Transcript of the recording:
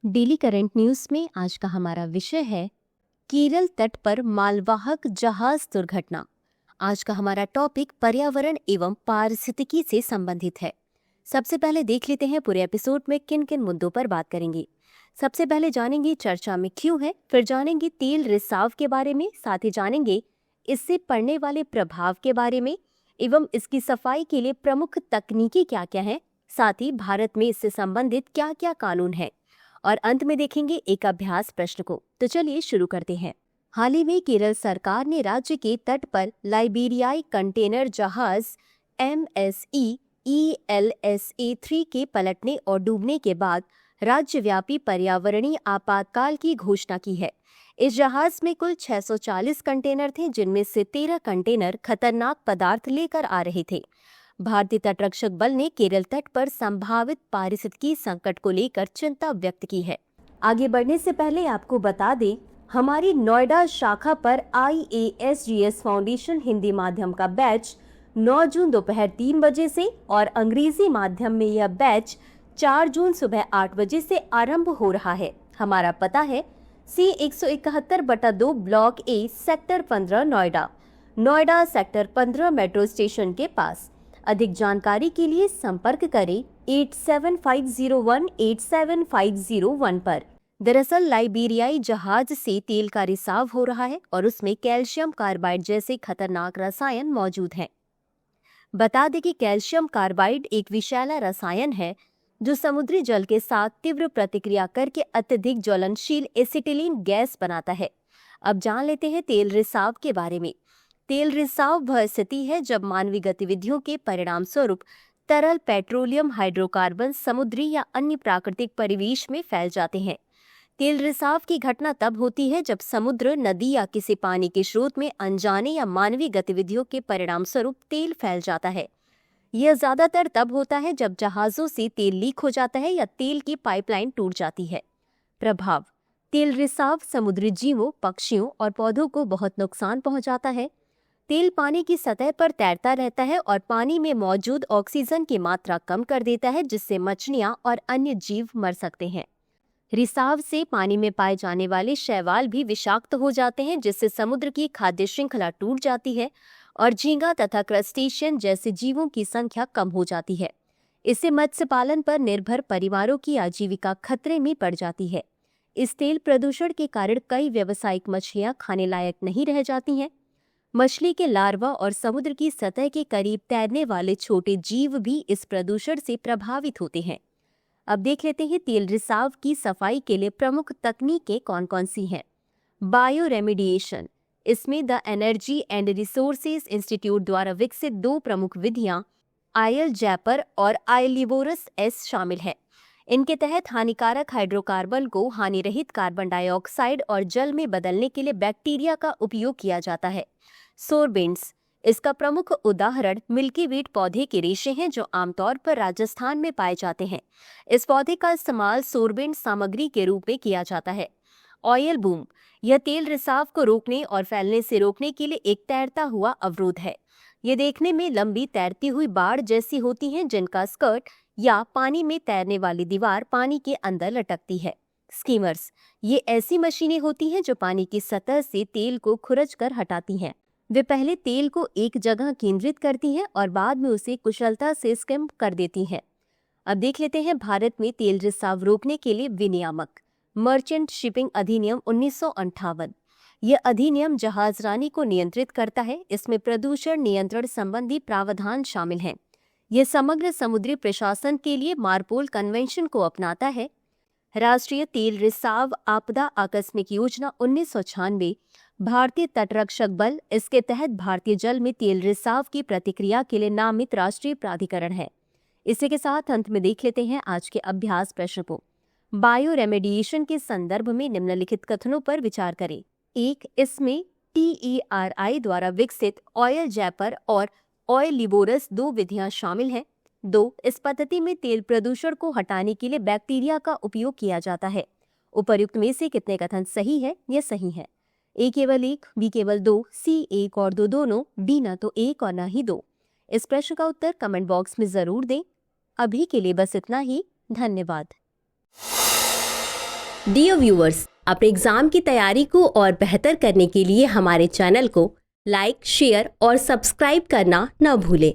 Daily current news में आज का हमारा विषय है केरल तट पर मालवाहक जहाज दुर्घटना। आज का हमारा टॉपिक पर्यावरण एवं पारिस्थितिकी से संबंधित है। सबसे पहले देख लेते हैं पूरे एपिसोड में किन किन मुद्दों पर बात करेंगे। सबसे पहले जानेंगे चर्चा में क्यों है, फिर जानेंगे तेल रिसाव के बारे में, साथ ही जानेंगे इससे पड़ने वाले प्रभाव के बारे में एवं इसकी सफाई के लिए प्रमुख तकनीकी क्या क्या है, साथ ही भारत में इससे संबंधित क्या क्या कानून है, और अंत में देखेंगे एक अभ्यास प्रश्न को। तो चलिए शुरू करते हैं। हाल ही में केरल सरकार ने राज्य के तट पर लाइबेरियाई कंटेनर जहाज MSE ELSA 3 के पलटने और डूबने के बाद राज्यव्यापी पर्यावरणीय आपातकाल की घोषणा की है। इस जहाज में कुल 640 कंटेनर थे, जिनमें से 13 कंटेनर खतरनाक पदार्थ लेकर आ रहे थे। भारतीय तटरक्षक बल ने केरल तट पर संभावित पारिस्थितिकी संकट को लेकर चिंता व्यक्त की है। आगे बढ़ने से पहले आपको बता दें, हमारी नोएडा शाखा पर IASGS फाउंडेशन हिंदी माध्यम का बैच 9 जून दोपहर 3 बजे से और अंग्रेजी माध्यम में यह बैच 4 जून सुबह 8 बजे से आरंभ हो रहा है। हमारा पता है C171/2 block A sector 15 Noida sector 15 metro station के पास। अधिक जानकारी के लिए संपर्क करें 8750187501 पर। दरअसल लाइबेरियाई जहाज से तेल का रिसाव हो रहा है और उसमें कैल्शियम कार्बाइड जैसे खतरनाक रसायन मौजूद हैं। बता दें कि कैल्शियम कार्बाइड एक विषैला रसायन है जो समुद्री जल के साथ तीव्र प्रतिक्रिया करके अत्यधिक ज्वलनशील एसिटिलीन गैस बनाता है। अब जान लेते हैं तेल रिसाव के बारे में। तेल रिसाव वह स्थिति है जब मानवीय गतिविधियों के परिणाम स्वरूप तरल पेट्रोलियम हाइड्रोकार्बन समुद्री या अन्य प्राकृतिक परिवेश में फैल जाते हैं। तेल रिसाव की घटना तब होती है जब समुद्र, नदी या किसी पानी के स्रोत में अनजाने या मानवीय गतिविधियों के परिणाम स्वरूप तेल फैल जाता है। यह ज्यादातर तब होता है जब जहाजों से तेल लीक हो जाता है या तेल की पाइपलाइन टूट जाती है। प्रभाव: तेल रिसाव समुद्री जीवों, पक्षियों और पौधों को बहुत नुकसान पहुंचाता है। तेल पानी की सतह पर तैरता रहता है और पानी में मौजूद ऑक्सीजन की मात्रा कम कर देता है, जिससे मछलियां और अन्य जीव मर सकते हैं। रिसाव से पानी में पाए जाने वाले शैवाल भी विषाक्त हो जाते हैं, जिससे समुद्र की खाद्य श्रृंखला टूट जाती है और झींगा तथा क्रस्टेशियन जैसे जीवों की संख्या कम हो जाती है। इससे मत्स्य पालन पर निर्भर परिवारों की आजीविका खतरे में पड़ जाती है। इस तेल प्रदूषण के कारण कई व्यावसायिक मछलियां खाने लायक नहीं रह जाती हैं। मछली के लार्वा और समुद्र की सतह के करीब तैरने वाले छोटे जीव भी इस प्रदूषण से प्रभावित होते हैं। अब देख लेते हैं तेल रिसाव की सफाई के लिए प्रमुख तकनीकें कौन कौन सी हैं। बायो रेमिडिएशन, इसमें the energy and resources institute द्वारा विकसित 2 प्रमुख विधियां आयल जैपर और आयलिवोरस S शामिल है। इनके तहत हानिकारक हाइड्रोकार्बन को हानिरहित कार्बन डाइऑक्साइड और जल में बदलने के लिए बैक्टीरिया का उपयोग किया जाता है। सोरबेंट्स, इसका प्रमुख उदाहरण मिल्की वीट पौधे के रेशे हैं जो आमतौर पर राजस्थान में पाए जाते हैं। इस पौधे का इस्तेमाल सोरबेंट सामग्री के रूप में किया जाता है। ऑयल बूम, यह तेल रिसाव को रोकने और फैलने से रोकने के लिए एक तैरता हुआ अवरोध है। ये देखने में लंबी तैरती हुई बाड़ जैसी होती हैं, जिनका स्कर्ट या पानी में तैरने वाली दीवार पानी के अंदर लटकती है। स्कीमर्स, ये ऐसी मशीनें होती हैं जो पानी की सतह से तेल को खुरच कर हटाती हैं। वे पहले तेल को एक जगह केंद्रित करती हैं और बाद में उसे कुशलता से स्किम कर देती हैं। अब देख लेते हैं भारत में तेल रिसाव रोकने के लिए विनियामक। मर्चेंट शिपिंग अधिनियम 1958, यह अधिनियम जहाजरानी को नियंत्रित करता है। इसमें प्रदूषण नियंत्रण संबंधी प्रावधान शामिल हैं। यह समग्र समुद्री प्रशासन के लिए मार्पोल कन्वेंशन को अपनाता है। राष्ट्रीय तेल रिसाव आपदा आकस्मिक योजना 1996, भारतीय तटरक्षक बल, इसके तहत भारतीय जल में तेल रिसाव की प्रतिक्रिया के लिए नामित राष्ट्रीय प्राधिकरण है। इसी के साथ अंत में देख लेते हैं आज के अभ्यास प्रश्न को। बायो रेमेडिएशन के संदर्भ में निम्नलिखित कथनों पर विचार करें। 1. इसमें TERI द्वारा विकसित ऑयल जैपर और ऑयल लिबोरस 2 विधियां शामिल हैं। 2. इस पद्धति में तेल प्रदूषण को हटाने के लिए बैक्टीरिया का उपयोग किया जाता है। उपर्युक्त में से कितने कथन सही है या सही है? A केवल 1, B केवल 2, C 1 और 2 दोनों, D न तो 1 और न ही 2। इस प्रश्न का उत्तर कमेंट बॉक्स में जरूर दें। अभी के लिए बस इतना ही। धन्यवाद। डियर व्यूअर्स, अपने एग्जाम की तैयारी को और बेहतर करने के लिए हमारे चैनल को लाइक, शेयर और सब्सक्राइब करना न भूलें।